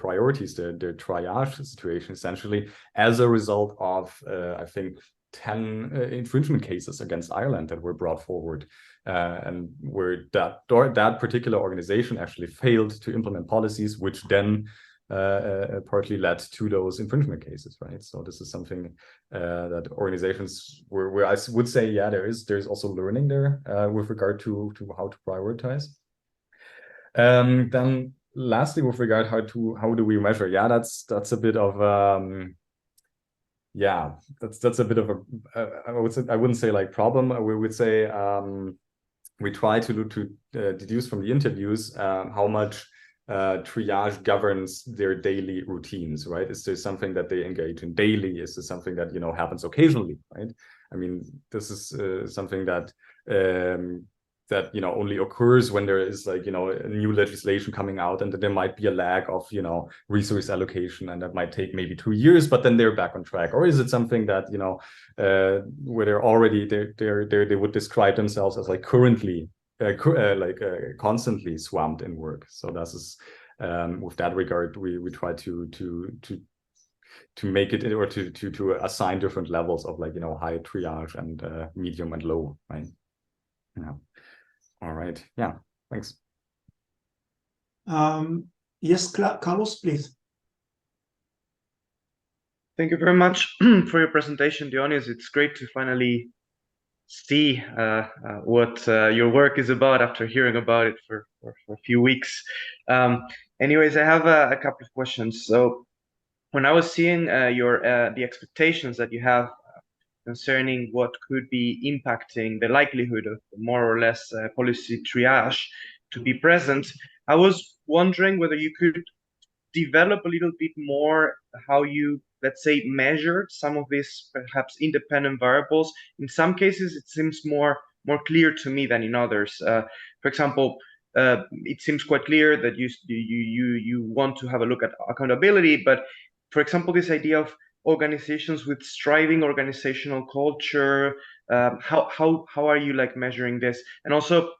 priorities, their triage situation essentially as a result of I think 10 infringement cases against Ireland that were brought forward, and where that particular organization actually failed to implement policies, which then partly led to those infringement cases, right? So this is something that organizations where I would say, yeah, there's also learning there with regard to how to prioritize. Then lastly, with regard how do we measure? Yeah, that's a bit of yeah, that's a bit of a I wouldn't say like problem. We would say we try to deduce from the interviews how much triage governs their daily routines, right? Is there something that they engage in daily? Is there something that, you know, happens occasionally, right? I mean, this is something that that, you know, only occurs when there is like, you know, a new legislation coming out, and that there might be a lag of, you know, resource allocation, and that might take maybe 2 years, but then they're back on track? Or is it something that, you know, where they're already they would describe themselves as like currently constantly swamped in work? So this is with that regard, we try to make it, or to assign different levels of, like, you know, high triage and medium and low, right? Yeah. All right. Yeah. Thanks. Yes, Carlos, please. Thank you very much for your presentation, Dionys. It's great to finally see what your work is about after hearing about it for a few weeks. Anyways, I have a couple of questions. So when I was seeing the expectations that you have concerning what could be impacting the likelihood of more or less policy triage to be present, I was wondering whether you could develop a little bit more how you, let's say, measured some of these perhaps independent variables. In some cases, it seems more clear to me than in others. For example, it seems quite clear that you want to have a look at accountability, but for example, this idea of organizations with striving organizational culture, how are you like measuring this? And also,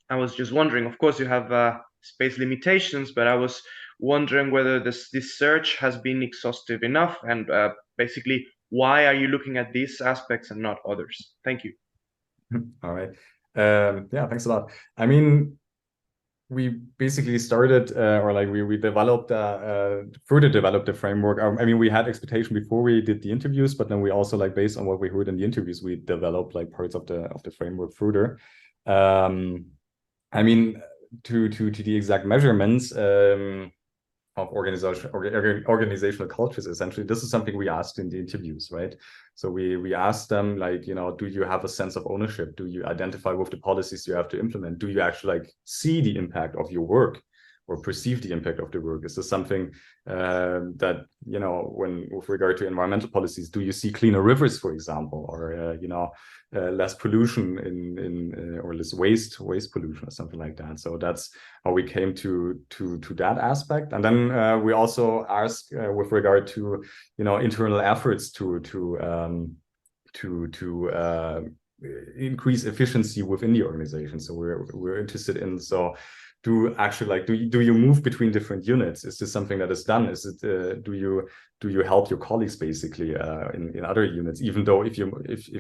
I was just wondering, of course you have space limitations, but I was wondering whether this search has been exhaustive enough, and basically why are you looking at these aspects and not others? Thank you. All right. Yeah, thanks a lot. I mean, we basically started, or like we developed, further developed the framework. I mean, we had expectation before we did the interviews, but then we also, like, based on what we heard in the interviews, we developed like parts of the framework further. I mean, to the exact measurements of organizational cultures, essentially, this is something we asked in the interviews, right? So we asked them, like, you know, do you have a sense of ownership? Do you identify with the policies you have to implement? Do you actually like see the impact of your work, or perceive the impact of the work? Is this something that, you know, when with regard to environmental policies, do you see cleaner rivers, for example, or you know, less pollution or less waste pollution or something like that? So that's how we came to that aspect. And then we also asked with regard to, you know, internal efforts to increase efficiency within the organization. So we're interested in, so do actually, like, do you move between different units? Is this something that is done? Is it do you help your colleagues basically in other units, even though if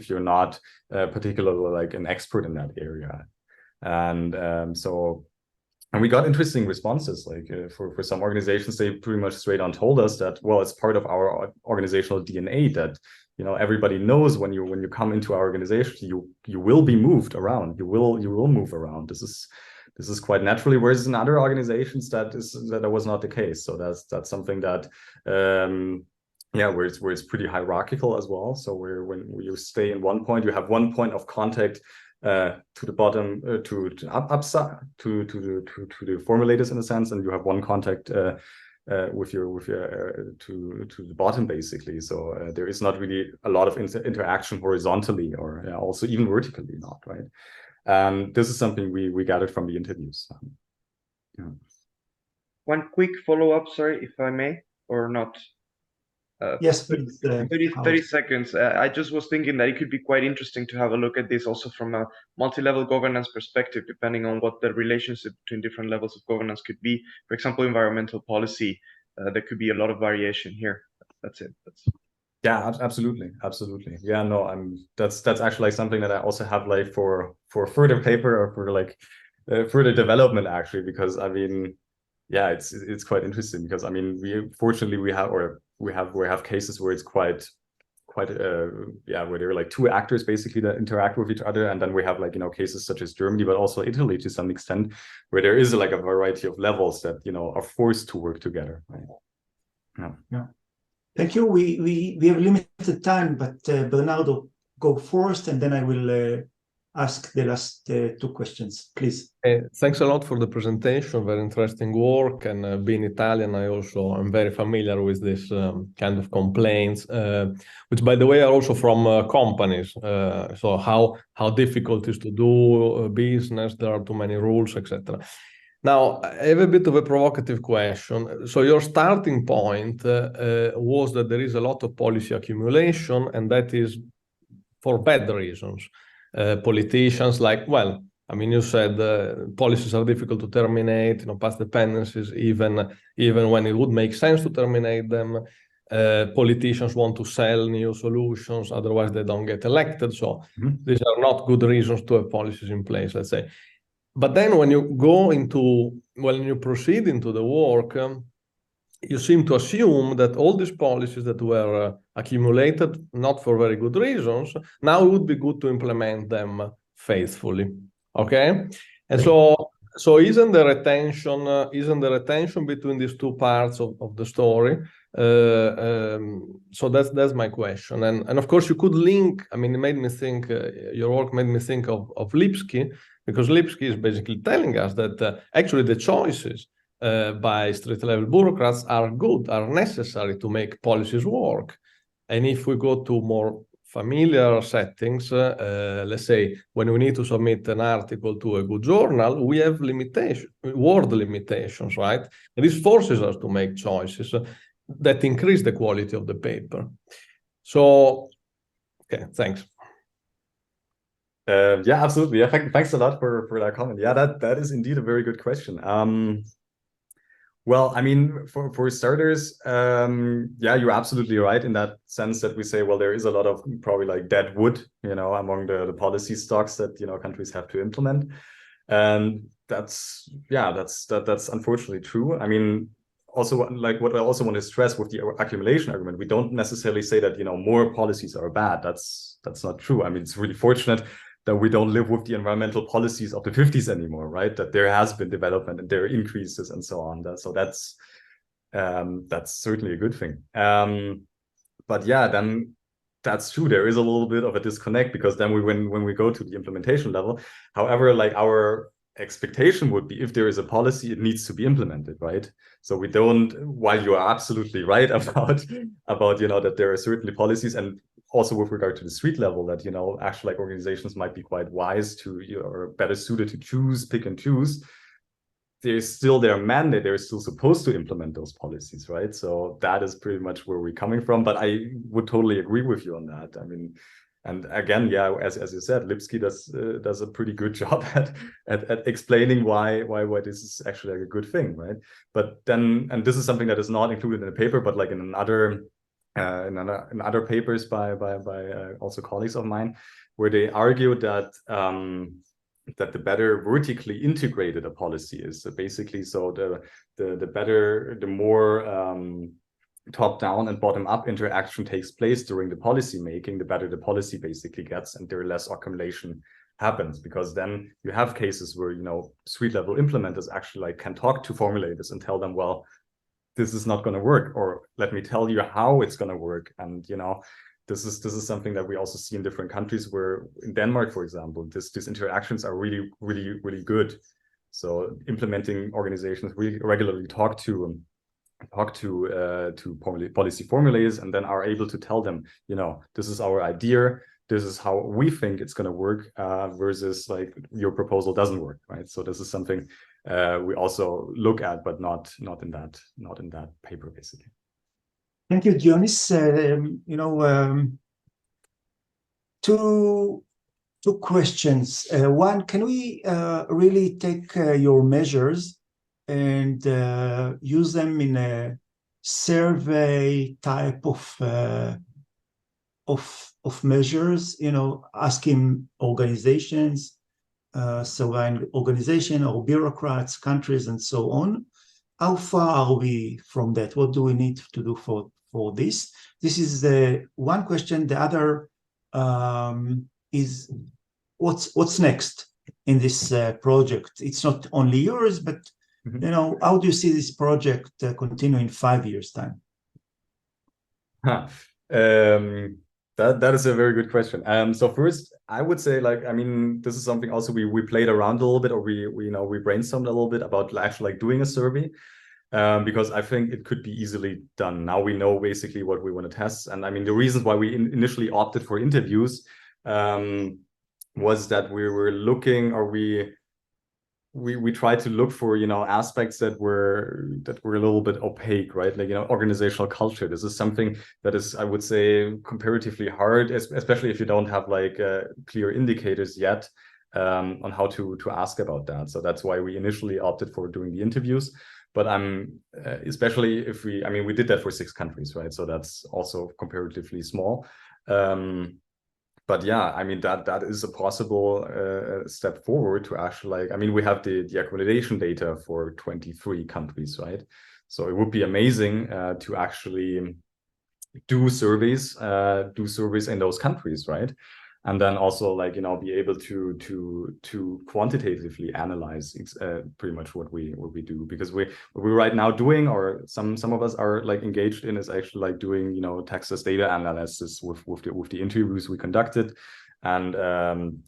you're not particularly like an expert in that area? And so, and we got interesting responses. Like for some organizations, they pretty much straight on told us that, well, it's part of our organizational DNA that, you know, everybody knows when you come into our organization, you will be moved around. You will move around. This is quite naturally, whereas in other organizations that was not the case. So that's something that yeah, where it's pretty hierarchical as well. So when you stay in one point, you have one point of contact to the bottom, to upside, to the formulators in a sense, and you have one contact with your to the bottom basically. So there is not really a lot of interaction horizontally or also even vertically, not right. This is something we gathered from the interviews. Yeah. One quick follow-up, sorry, if I may, or not. Yes, please. 30 seconds. I just was thinking that it could be quite interesting to have a look at this also from a multi-level governance perspective, depending on what the relationship between different levels of governance could be. For example, environmental policy, there could be a lot of variation here. That's it. Yeah, absolutely. Yeah, no, that's actually like something that I also have like for further paper or for like further development actually, because I mean, yeah, it's quite interesting because I mean we have cases where it's quite where there are like two actors basically that interact with each other, and then we have like cases such as Germany but also Italy to some extent where there is like a variety of levels that are forced to work together, right? Yeah. Thank you. We have limited time, but Bernardo, go first, and then I will ask the last two questions, please. Thanks a lot for the presentation. Very interesting work, and being Italian, I also am very familiar with this kind of complaints, which, by the way, are also from companies. So how difficult it is to do business? There are too many rules, etc. Now, I have a bit of a provocative question. So your starting point was that there is a lot of policy accumulation, and that is for bad reasons. Politicians I mean, you said policies are difficult to terminate, past dependencies, even when it would make sense to terminate them. Politicians want to sell new solutions, otherwise they don't get elected. So these are not good reasons to have policies in place, let's say. But then when you proceed into the work, you seem to assume that all these policies that were accumulated, not for very good reasons, now it would be good to implement them faithfully. Okay, and so isn't there a tension between these two parts of the story? So that's my question, and of course you could link. I mean, it made me think. Your work made me think of Lipsky, because Lipsky is basically telling us that actually the choices by street-level bureaucrats are good, are necessary to make policies work, and if we go to more familiar settings, let's say when we need to submit an article to a good journal, we have word limitations, right? And this forces us to make choices that increase the quality of the paper. So, okay, thanks. Yeah, absolutely. Yeah, thanks a lot for that comment. Yeah, that is indeed a very good question. Well, I mean, for starters, yeah, you're absolutely right in that sense that we say, well, there is a lot of probably like dead wood, among the policy stocks that countries have to implement, and that's unfortunately true. I mean, also like what I also want to stress with the accumulation argument, we don't necessarily say that more policies are bad. That's not true. I mean, it's really fortunate that we don't live with the environmental policies of the 50s anymore, right? That there has been development and there are increases and so on. So that's certainly a good thing. But yeah, then that's true. There is a little bit of a disconnect, because then when we go to the implementation level, however, like our expectation would be, if there is a policy, it needs to be implemented, right? So we don't, while you are absolutely right about that there are certainly policies, and also with regard to the street level, that actually like organizations might be quite wise to or better suited to pick and choose. There's still their mandate, they're still supposed to implement those policies, right? So that is pretty much where we're coming from. But I would totally agree with you on that. I mean, and again, yeah, as you said, Lipsky does a pretty good job at explaining why this is actually like a good thing, right? But then, and this is something that is not included in the paper, but like in other papers by also colleagues of mine, where they argue that that the better vertically integrated a policy is, basically, so the more top-down and bottom-up interaction takes place during the policy making, the better the policy basically gets, and there less accumulation happens, because then you have cases where street-level implementers actually like can talk to formulators and tell them, well, this is not going to work, or let me tell you how it's going to work. And this is something that we also see in different countries, where in Denmark, for example, these interactions are really, really, really good. So implementing organizations really regularly talk to policy formulators, and then are able to tell them, this is our idea, this is how we think it's going to work, versus like your proposal doesn't work, right? So this is something we also look at, but not in that paper, basically. Thank you, Dionys. Two questions. One, can we really take your measures and use them in a survey type of measures? Asking organizations, surveying organization or bureaucrats, countries, and so on. How far are we from that? What do we need to do for this? This is the one question. The other is what's next in this project? It's not only yours, but how do you see this project continue in 5 years' time? That is a very good question. So first, I would say, this is something also we played around a little bit, or we brainstormed a little bit about actually doing a survey, because I think it could be easily done. Now we know basically what we want to test, and the reasons why we initially opted for interviews was that we were looking, or we tried to look for aspects that were a little bit opaque, right? Like organizational culture. This is something that is, I would say, comparatively hard, especially if you don't have clear indicators yet on how to ask about that. So that's why we initially opted for doing the interviews. But especially if we did that for 6 countries, right? So that's also comparatively small. But yeah, that is a possible step forward to actually, we have the accumulation data for 23 countries, right? So it would be amazing to actually do surveys in those countries, right? And then also be able to quantitatively analyze pretty much what we do, because what we're right now doing, or some of us are engaged in, is actually doing Texas data analysis with the interviews we conducted, and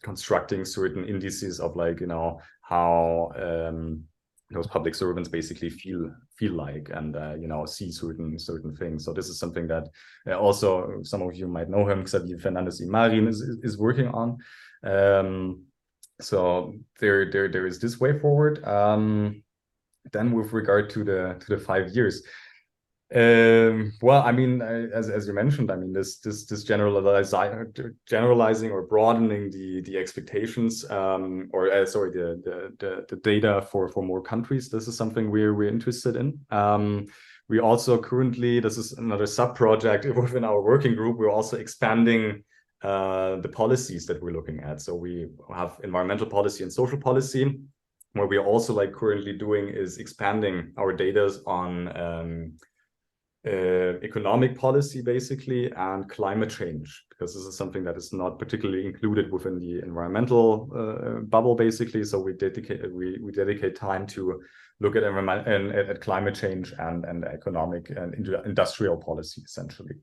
constructing certain indices of how those public servants basically feel like, and see certain things. So this is something that also some of you might know him, Xavier Fernandez Imarin is working on. So there is this way forward. Then with regard to the 5 years, well, as you mentioned, this generalizing or broadening the expectations, the data for more countries. This is something we're interested in. We also currently, this is another sub-project within our working group, we're also expanding the policies that we're looking at. So we have environmental policy and social policy. What we are also currently doing is expanding our data on economic policy, basically, and climate change, because this is something that is not particularly included within the environmental bubble, basically. So we dedicate time to look at climate change and economic and industrial policy, essentially.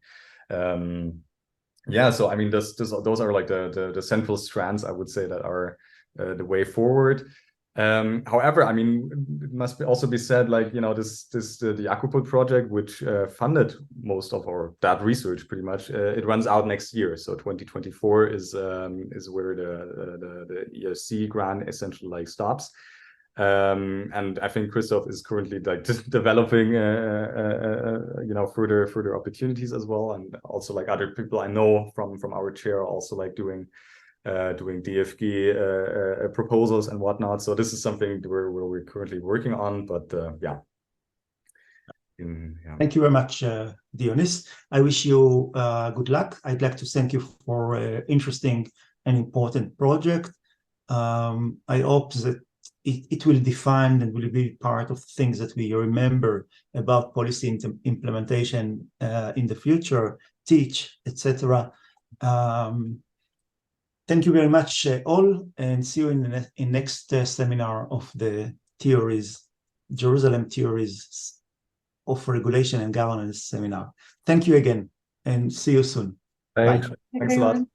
Yeah, so those are the central strands, I would say, that are the way forward. However, it must also be said, the Accupol project, which funded most of that research, pretty much, it runs out next year. So 2024 is where the ERC grant essentially stops. And I think Christoph is currently just developing further opportunities as well, and also other people I know from our chair are also doing DFG proposals and whatnot. So this is something where we're currently working on, but yeah. Thank you very much, Dionys. I wish you good luck. I'd like to thank you for an interesting and important project. I hope that it will define and will be part of things that we remember about policy implementation in the future, teach, etc. Thank you very much, all, and see you in next seminar of the theories, Jerusalem theories of Regulation and Governance seminar. Thank you again, and see you soon. Thanks. Bye. Thanks a lot.